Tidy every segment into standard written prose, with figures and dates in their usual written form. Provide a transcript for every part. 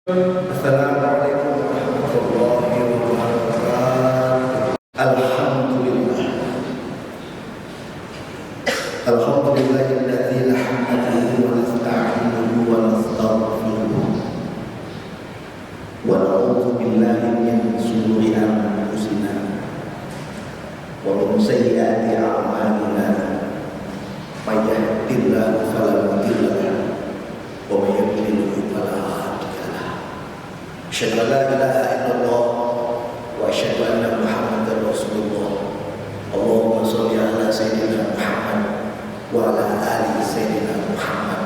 Assalamualaikum warahmatullahi wabarakatuh. Alhamdulillah. Alhamdulillahilladzi nahmaduhu wa nasta'inuhu wa nastaghfiruh. Wa na'udzu billahi min shururi anfusina wa min sayyiati a'malina. May yahdihillahu fala mudilla lahu wa may yudlil fala hadiya lahu. Asyhadu an la ilaha illallah wa asyhadu anna Muhammadar Rasulullah. Allahumma shalli ala sayyidina Muhammad wa ala ali sayyidina Muhammad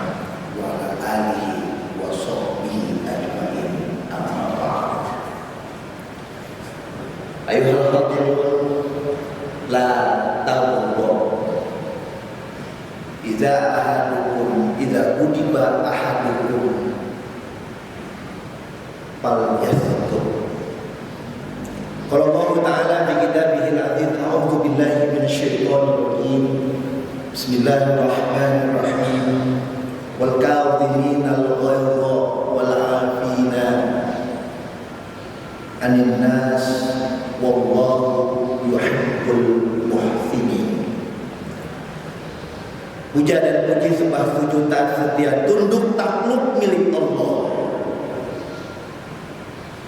wa ala alihi wa sahbihi ajma'in. Amma ba'd. Ayuhal hadirun, la taghdab. Idza udiba ahadukum fal yasdur. Qala Allah Ta'ala fi kitabihil azim, a'udzu billahi minasyaitonir rajim. Bismillahirrahmanirrahim. Wal kadhiminal ghaidha wal 'afina 'anil nas wallahu yuhibbul muhsinin. Puja dan puji sembah sujud taat setia tunduk takluk milik Allah.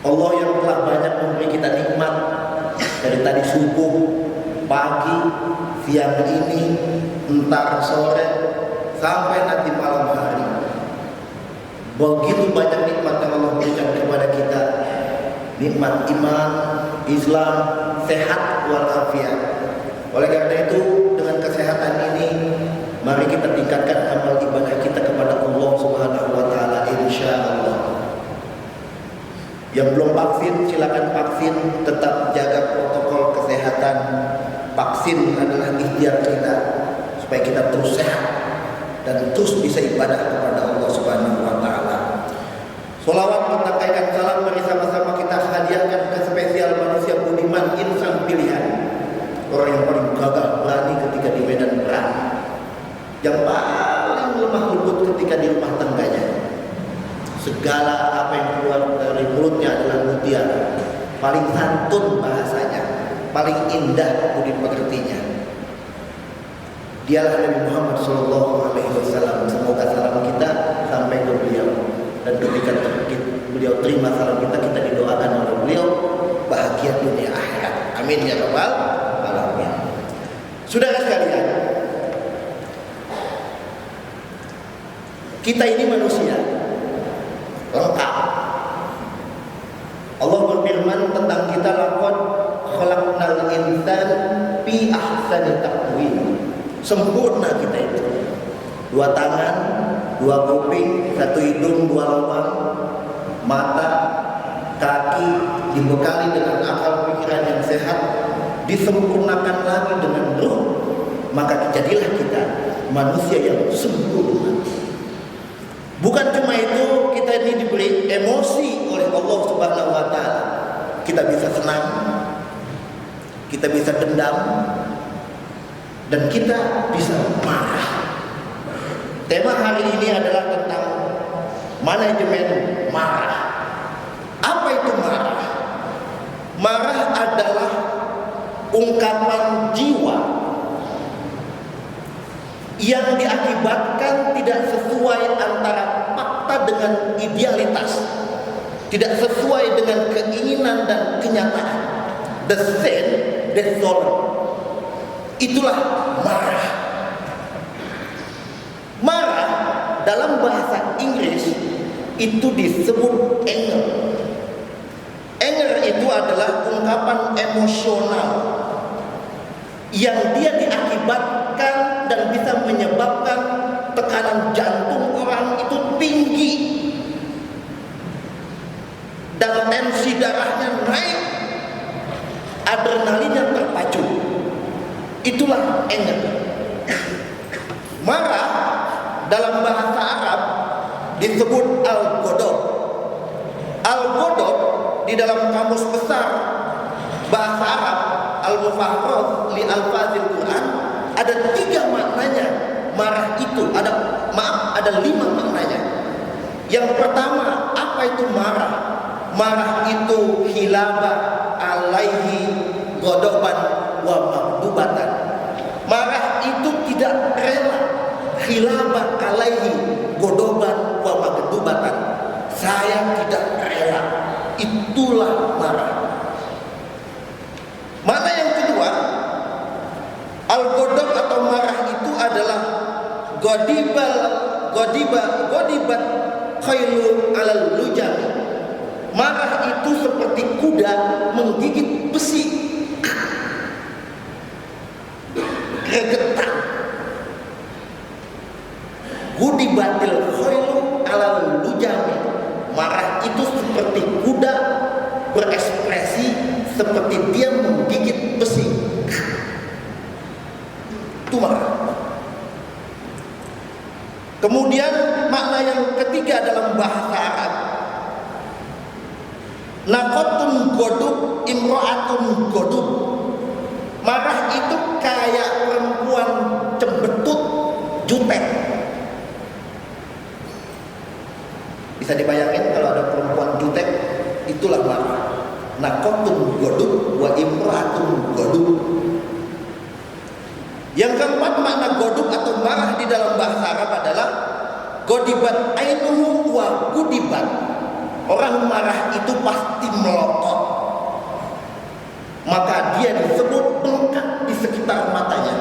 Allah yang telah banyak memberi kita nikmat dari tadi subuh, pagi, siang ini, entar sore, sampai nanti malam hari. Begitu banyak nikmat yang Allah berikan kepada kita. Nikmat iman, Islam, sehat walafiat. Oleh karena itu, dengan kesehatan ini, mari kita tingkatkan amal ibadah kita kepada Allah Subhanahu wa Ta'ala, insyaallah. Yang belum vaksin, silakan vaksin. Tetap jaga protokol kesehatan. Vaksin adalah ikhtiar kita supaya kita terus sehat dan terus bisa ibadah kepada Allah Subhanahu wa Ta'ala. Sholawat menyampaikan salam, mari sama-sama kita hadiahkan ke spesial manusia budiman, insan pilihan, orang yang paling gagah berani ketika di medan perang, yang paling lemah lembut ketika di rumah tangganya. Segala apa yang keluar dari mulutnya adalah mutiara. Paling santun bahasanya, paling indah budi pekertinya. Dialah Nabi Muhammad SAW. Semoga salam kita sampai ke beliau. Dan ketika beliau terima salam kita, kita didoakan oleh beliau bahagia dunia akhirat. Amin ya rabbal alamin. Saudara sekalian, kita ini manusia lengkap. Allah berfirman tentang kita, laqad khalaqnal insana fi ahsani taqwim. Sempurna kita itu. 2 tangan, 2 kuping, 1 hidung, 2 lubang, mata, kaki, dibekali dengan akal pikiran yang sehat, disempurnakan lagi dengan ruh. Maka jadilah kita manusia yang sempurna. Bukan cuma itu, kita ini diberi emosi oleh Allah Subhanahu wa Ta'ala. Kita bisa senang, kita bisa dendam, dan kita bisa marah. Tema hari ini adalah tentang manajemen marah. Apa itu marah? Marah adalah ungkapan jiwa yang diakibatkan tidak sesuai antara fakta dengan idealitas, tidak sesuai dengan keinginan dan kenyataan. The sin, the soul. Itulah marah. Marah dalam bahasa Inggris itu disebut anger. Anger itu adalah ungkapan emosional yang dia diakibatkan dan bisa menyebabkan tekanan jantung orang itu tinggi dan tensi darahnya naik, adrenalinnya terpacu. Itulah anger. Marah dalam bahasa Arab disebut al-ghadab. Al-ghadab di dalam kamus besar bahasa Arab Al-Mufahraj li Alfazil Quran ada 3 maknanya. Marah itu ada 5 maknanya. Yang pertama, apa Apa itu marah? Marah itu hilaba alaihi godoban wa magdubatan. Marah itu tidak rela. Hilaba alaihi godoban wa magdubatan. Saya tidak rela. Itulah marah. Mana yang kedua, al-godob atau marah itu adalah godibat khailu alal lujam. Marah itu seperti kuda menggigit besi, gregetan. Godibatil khailu alal lujam. Marah itu seperti kuda berekspresi seperti dia menggigit besi. Itu marah. Kemudian makna yang ketiga dalam bahasa Arab, naqatun godub imra'atun godub. Marah itu kayak perempuan cembetut jutek. Bisa dibayangin kalau ada perempuan jutek, itulah marah. Naqatun godub wa imra'atun godub. Yang keempat makna godub atau marah di dalam bahasa Arab adalah godibat ainuhu wa gudibat. Orang marah itu pasti melotot, maka dia disebut bengkak di sekitar matanya.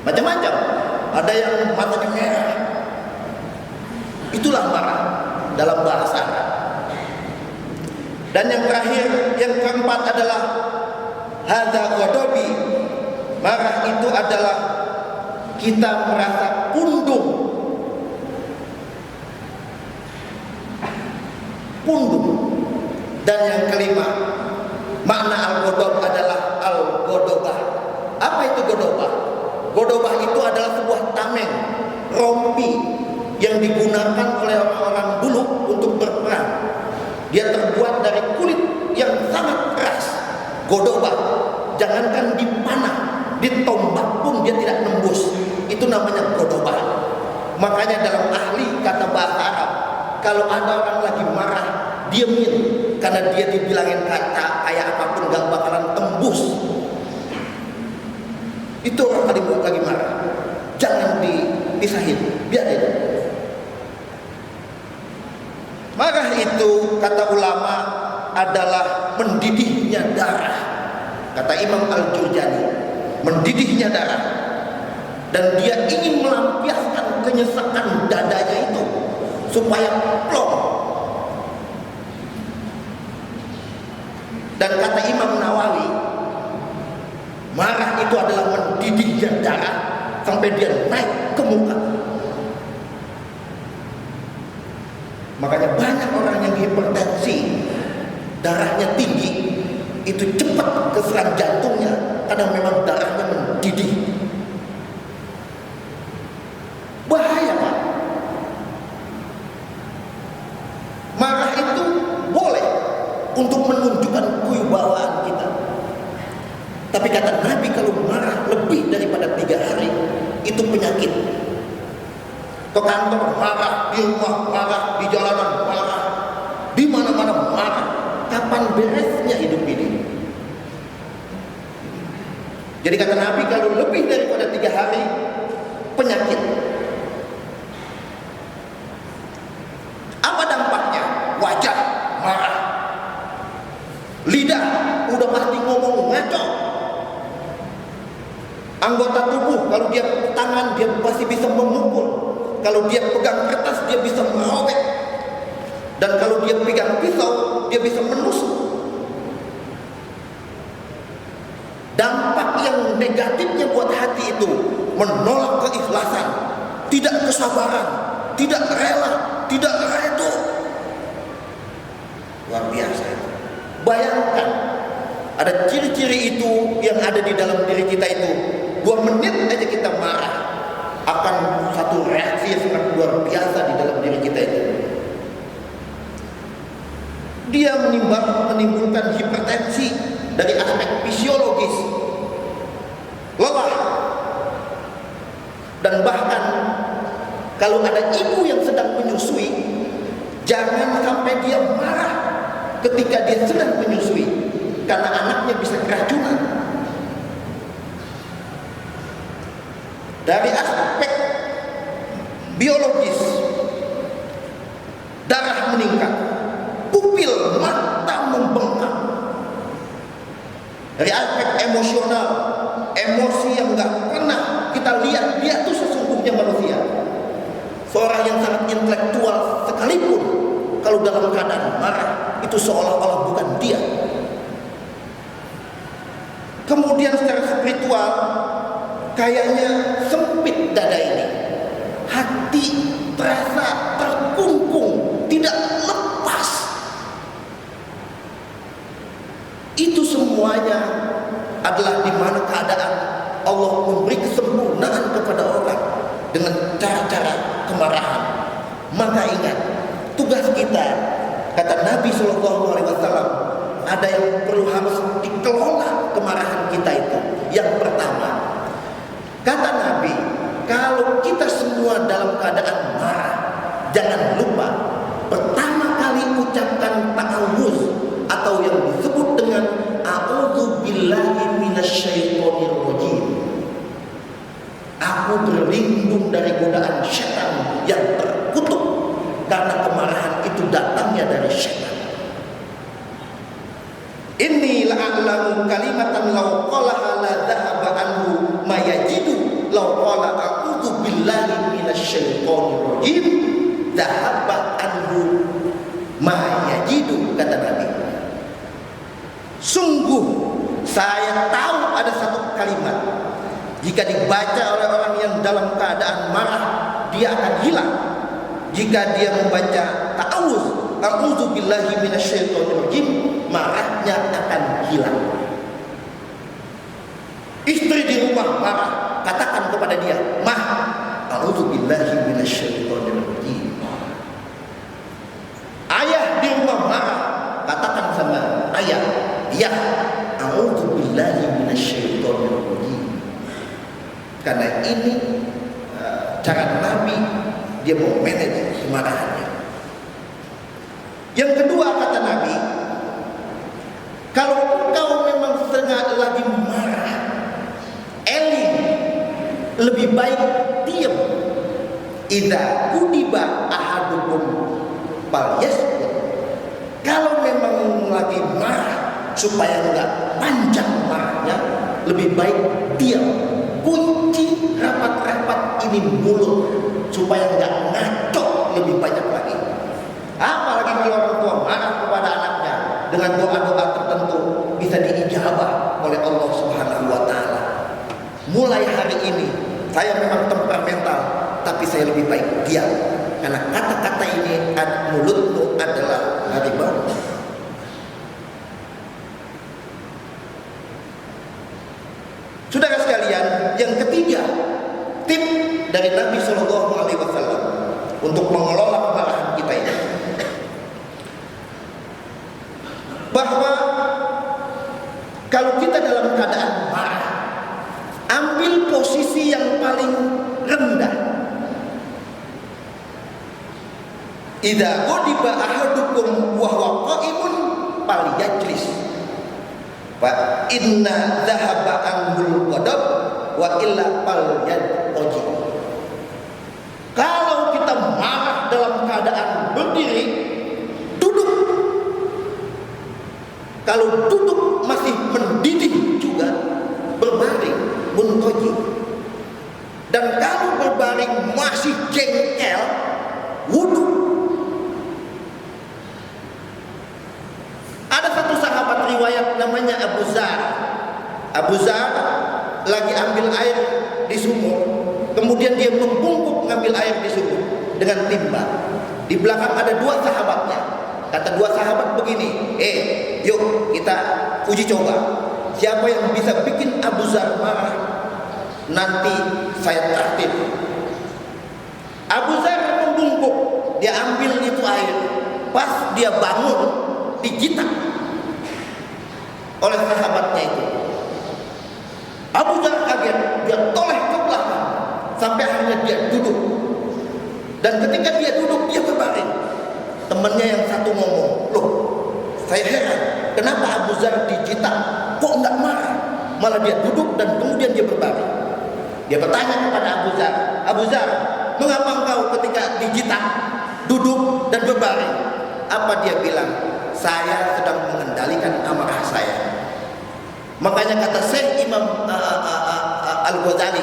Macam-macam. Ada yang matanya merah. Itulah marah dalam bahasa Arab. Dan yang terakhir, yang keempat adalah hadza godobi. Marah itu adalah kita merasa pundung. Dan yang kelima, makna al-godob adalah al-godobah. Apa itu godobah? Godobah itu adalah sebuah tameng, rompi yang digunakan oleh orang-orang dulu untuk berperang. Dia terbuat dari kulit yang sangat keras. Godobah, jangankan dipanah, ditombak pun dia tidak nembus. Itu namanya godobah. Makanya dalam ahli kata bahasa Arab, kalau ada orang lagi marah, diemin, karena dia dibilangin kata kayak apapun gak bakalan tembus. Itu orang lagi marah, jangan dipisahin, biarin. Marah itu kata ulama adalah mendidihnya darah. Kata Imam Al-Jurjani, mendidihnya darah. Dan dia ingin melampiaskan kenyesakan dadanya itu supaya plong. Dan kata Imam Nawawi, marah itu adalah mendidihnya darah sampai dia naik ke muka. Makanya banyak orang yang hipertensi, darahnya tinggi, itu cepat keserang jantungnya karena memang darahnya mendidih. Bahaya, Pak. Marah itu boleh untuk menunjukkan kewibawaan kita. Tapi kata Nabi, kalau marah lebih daripada 3 hari, itu penyakit. Ke kantor marah, di rumah marah, di jalanan marah, di mana-mana marah. Kapan beresnya hidup ini? Jadi kata Nabi, kalau lebih daripada 3 hari, penyakit. Apa dampaknya? Wajah marah, lidah udah pasti ngomong ngaco. Anggota tubuh, kalau dia tangan dia pasti bisa memukul. Kalau dia pegang kertas dia bisa merobek. Dan kalau dia pegang pisau dia bisa menusuk. Dampak yang negatifnya buat hati itu menolak keikhlasan, tidak kesabaran, tidak rela, tidak redo. Luar biasa itu. Bayangkan ada ciri-ciri itu yang ada di dalam diri kita itu. 2 menit aja kita marah, akan satu reaksi yang sangat luar biasa di dalam diri kita itu. Dia menimbulkan hipertensi dari aspek fisiologis, lelah, dan bahkan kalau ada ibu yang sedang menyusui, Jangan sampai dia marah ketika dia sedang menyusui, karena anaknya bisa keracunan. Dari aspek biologis, darah meningkat, pupil mata membengkak. Dari aspek emosional, emosi yang nggak pernah kita lihat, dia itu sesungguhnya manusia. Seorang yang sangat intelektual sekalipun, kalau dalam keadaan marah, itu seolah-olah bukan dia. Kemudian secara spiritual, kayaknya sempit dada ini, hati terasa terkungkung, tidak lepas. Itu semuanya adalah di mana keadaan Allah memberi kesempurnaan kepada orang dengan cara-cara kemarahan. Maka ingat, tugas kita, kata Nabi SAW, ada yang perlu harus dikelola kemarahan kita itu. Yang pertama, kata Nabi, kalau kita semua dalam keadaan marah, jangan lupa pertama kali ucapkan ta'awuz, atau yang disebut dengan a'udzubillahi minasyaitonirrajim. Aku berlindung dari godaan syaitan yang terkutuk, karena kemarahan itu datangnya dari syaitan. Inni la'alamu kalimatan law qalaha la dhahaba anhu ma yajidu law qala a'udzu billahi minasyaitonir rajim dhahaba anhu ma yajidu, kata Nabi. Sungguh saya tahu ada satu kalimat, jika dibaca oleh orang yang dalam keadaan marah, dia akan hilang. Jika dia membaca ta'awuz, a'udzu billahi minasyaitonir rajim, marahnya akan hilang. Istri di rumah marah, katakan kepada dia, "Mah, a'udzu billahi minasyaitonir rajim." Ayah di rumah marah, katakan sama ayah, "Ya, a'udzu billahi minasyaitonir rajim." Karena ini cara Nabi, dia mau manage kemarahannya. Yang kedua, kata Nabi, kalau engkau memang sedang lagi marah, eling, lebih baik diam. Idza kudiba ahadukum falyasbut. Kalau memang lagi marah, supaya enggak panjang marahnya, lebih baik diam. Kunci rapat-rapat ini mulut, supaya enggak ngaco lebih banyak lagi. Apalagi kalau orang tua marah kepada anaknya dengan doa-doa tertentu, bisa diijabah oleh Allah Subhanahu wa taala. Mulai hari ini saya memang temperamental, tapi saya lebih baik diam, karena kata-kata ini mulutmu adalah harimau. Saudara sekalian, yang ketiga, tip dari Nabi SAW untuk mengelola kemarahan kita ini, bahwa kalau kita dalam keadaan marah, ambil posisi yang paling rendah. Idza ghadiba ahadukum wa huwa qa'imun falyajlis, fa inna dhahaba anhul ghadab wa illa falyadji. Kalau kita marah dalam keadaan berdiri, duduk. Kalau duduk masih mendidih juga, berbaring, muntoji. Dan kalau berbaring masih jengkel, wudhu. Ada satu sahabat riwayat namanya Abu Zar. Abu Zar lagi ambil air di sumur, kemudian dia membungkuk ngambil air di sumur dengan timba. Di belakang ada dua sahabatnya. Kata dua sahabat begini, yuk kita uji coba. Siapa yang bisa bikin Abu Zar marah, nanti saya traktir. Abu Zar membungkuk, dia ambil itu air. Pas dia bangun, dijitak oleh sahabatnya itu. Abu Zar kaget, dia toleh ke belakang sampai akhirnya dia duduk. Dan ketika dia duduk, dia berbaring. Temannya yang satu ngomong, loh saya heran, kenapa Abu Dzar dijitak kok enggak marah, malah dia duduk dan kemudian dia berbaring. Dia bertanya kepada Abu Dzar, mengapa engkau ketika dijitak duduk dan berbaring? Apa dia bilang? Saya sedang mengendalikan amarah saya. Makanya kata Syekh Imam Al-Ghazali,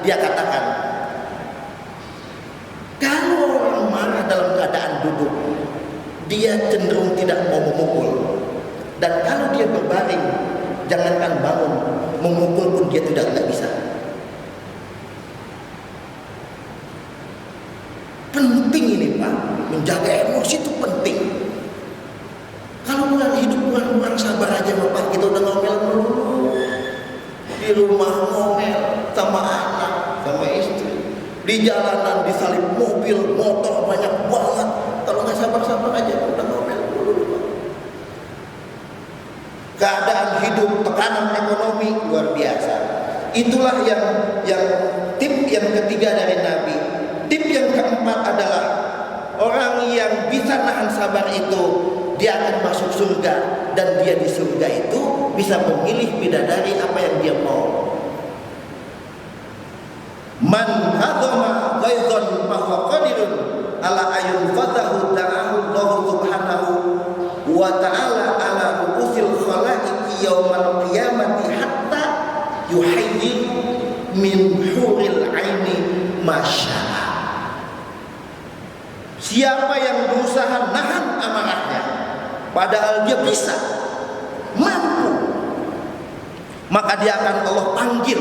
dia katakan, kalau orang marah dalam keadaan duduk, dia cenderung tidak mau memukul. Dan kalau dia berbaring, jangankan bangun, memukul pun dia tidak bisa. Penting ini Pak, menjaga emosi itu penting. Kalau bulan hidup bulan sabar aja Bapak, kita udah ngomel dulu. Di rumah ngomel sama anak, sama istri. Di jalanan disalip mobil, motor banyak banget. Kalau nggak sabar-sabar aja udah ngomel dulu. Keadaan hidup, tekanan ekonomi luar biasa. Itulah yang tip yang ketiga dari Nabi. Tip yang keempat adalah orang yang bisa nahan sabar itu, dia akan masuk surga, dan dia di surga itu bisa memilih bidadari apa yang dia mau. Man hadama ghaizan fa huwa qadirun ala ayun fatahu ta'ahu Allah subhanahu wa ta'ala ala ru'usil khalaiqi yaumal qiyamati hatta yuhayyin min huril aini masya'a. Siapa yang berusaha nahan amarahnya padahal dia bisa, mampu, maka dia akan Allah panggil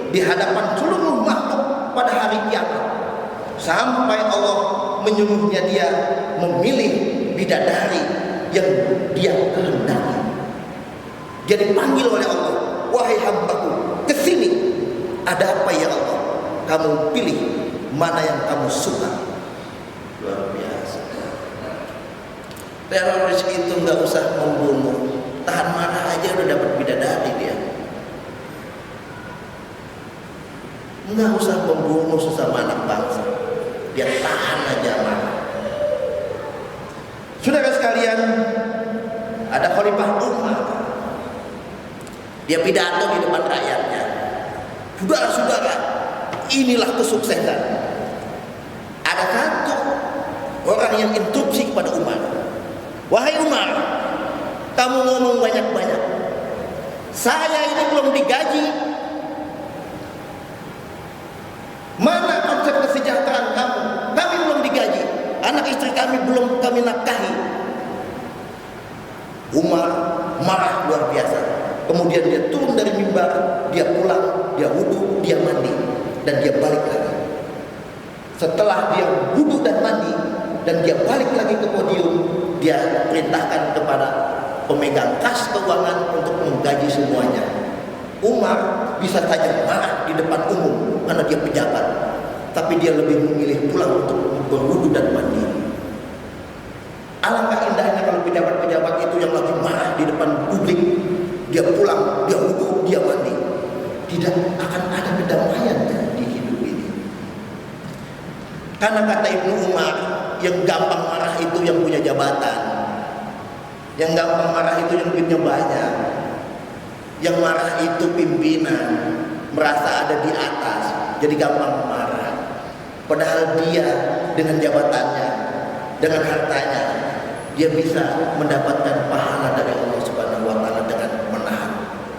di hadapan seluruh makhluk pada hari kiamat, sampai Allah menyuruhnya dia memilih bidadari yang dia kehendaki. Dia dipanggil oleh Allah, wahai hambaku, kesini, ada apa ya Allah? Kamu pilih mana yang kamu suka. Luar biasa. Teroris itu nggak usah membunuh, tahan marah aja udah dapat bidadari dia. Nggak usah membunuh sesama anak bangsa, dia tahan aja marah. Saudara sekalian, ada Khalifah Umar, dia pidato di depan rakyatnya. Saudara-saudara, inilah kesuksesan. Ada satu orang yang instruksi kepada Umar, wahai Umar, kamu ngomong banyak-banyak, saya ini belum digaji. Mana konsep kesejahteraan kamu? Kami belum digaji, anak istri kami belum kami nafkahi. Umar marah luar biasa. Kemudian dia turun dari mimbar, dia pulang, dia wudhu, dia mandi, dan dia balik lagi. Setelah dia wudhu dan mandi, dan dia balik lagi ke podium, dia perintahkan kepada pemegang kas keuangan untuk menggaji semuanya. Umar bisa saja marah di depan umum karena dia pejabat, tapi dia lebih memilih pulang untuk berwudu dan mandi. Alangkah indahnya kalau pejabat-pejabat itu yang lagi marah di depan publik, dia pulang, dia wudu, dia mandi. Tidak akan ada kedamaian di hidup ini. Karena kata Ibnu Umar, yang gampang marah itu yang punya jabatan, yang gampang marah itu yang duitnya banyak, yang marah itu pimpinan, merasa ada di atas, jadi gampang marah. Padahal dia dengan jabatannya, dengan hartanya, dia bisa mendapatkan pahala dari Allah Subhanahu wa taala dengan menahan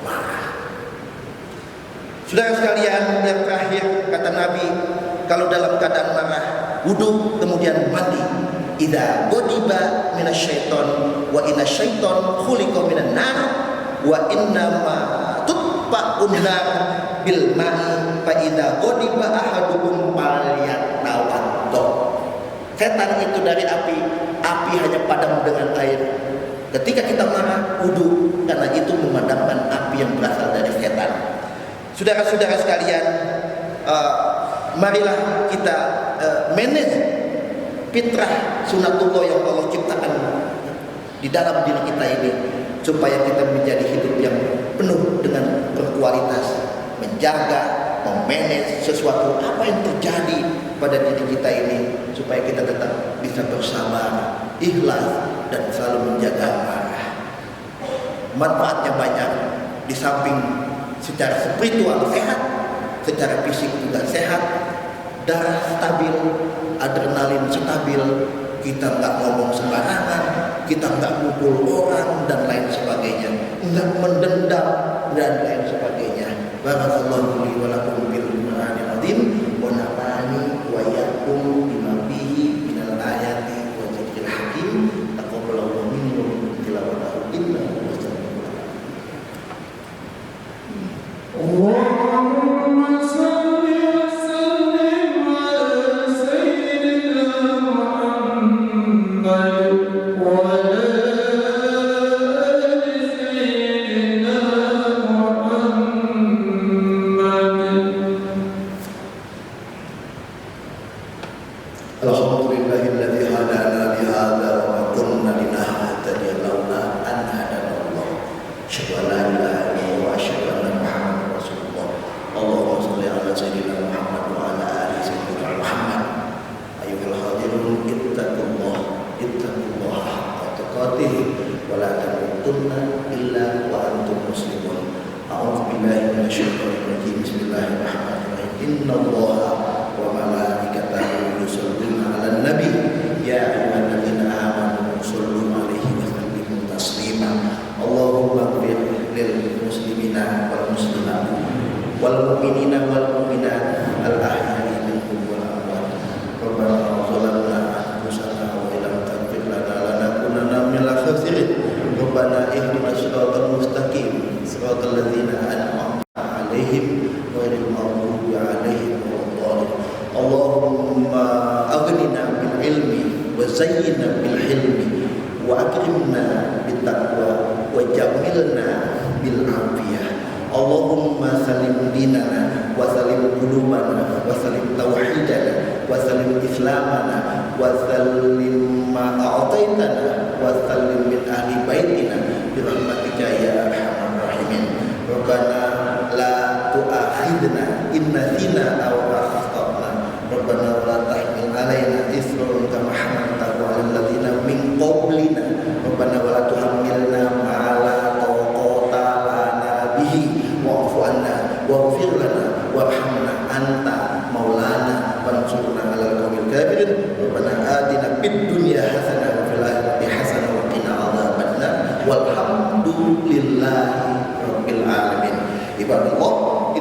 marah. Saudara sekalian, yang terakhir kata Nabi, kalau dalam keadaan marah, wudu kemudian mandi. Idza ghadiba minasyaiton wa inasyaiton khuliqa minan nar wa innama tutfa'un nar bil ma'i fa idza ghadiba ahadukum falyatawaddo. Setan itu dari api, api hanya padam dengan air. Ketika kita marah, wudu, karena itu memadamkan api yang berasal dari setan. Saudara-saudara sekalian, marilah kita manage fitrah sunatullah yang Allah ciptakan di dalam diri kita ini, supaya kita menjadi hidup yang penuh dengan berkualitas, menjaga memanage sesuatu apa yang terjadi pada diri kita ini, supaya kita tetap bisa bersabar, ikhlas, dan selalu menjaga amarah. Manfaatnya banyak, di samping secara spiritual sehat, secara fisik juga sehat, darah stabil, adrenalin stabil, kita nggak ngomong sembarangan, kita nggak mukul orang dan lain sebagainya, nggak mendendam dan lain sebagainya. Barakallahu li wa lakum bil Qur'anil azim wa nafa'ani wa iyyakum bima fihi minal ayati wa dzikril hakim. Taqabbalallahu minni wa minkum tilawatahu innahu was-sami'ul alim. Allahumma shalli wa sallim ala sayyidina Muhammad wa ala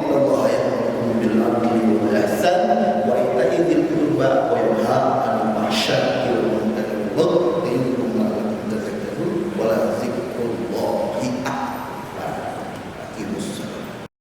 innallaha ya'muru bil 'adli wal ihsani wa ita'i dzil qurba wa yanha